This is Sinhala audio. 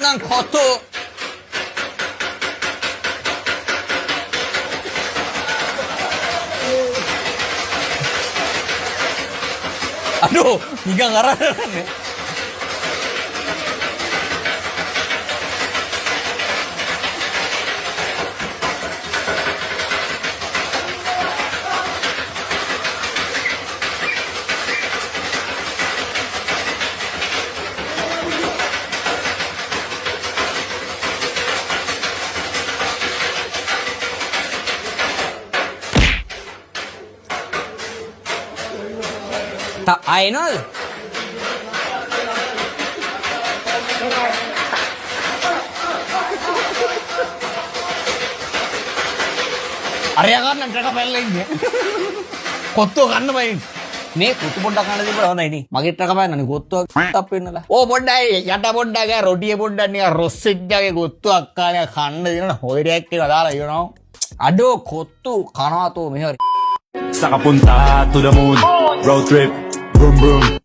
නම් කොතු අඩෝ නිකන් අරන්නේ I know. අරයා ගන්න ට්‍රක පැනලා ඉන්නේ. කොත්තෝ ගන්න බයි. මේ කුතු පොඩ්ඩක් ගන්න දීපුවා හොඳයි නේ. මගේ ට්‍රක පැනන්නේ කොත්තෝ ටප් වෙන්නලා. ඕ පොඩ්ඩයි යට පොඩ්ඩක් ගා රොටිය පොඩ්ඩක් නිකන් රොස්සෙජ්ජාගේ කොත්තුවක් කාලේ කන්න දෙන හොයරයක් එක දාලා යනවා. අඩෝ කොත්තු කනවා තෝ මෙහෙරි. Sakapunta to the moon, road trip, boom boom.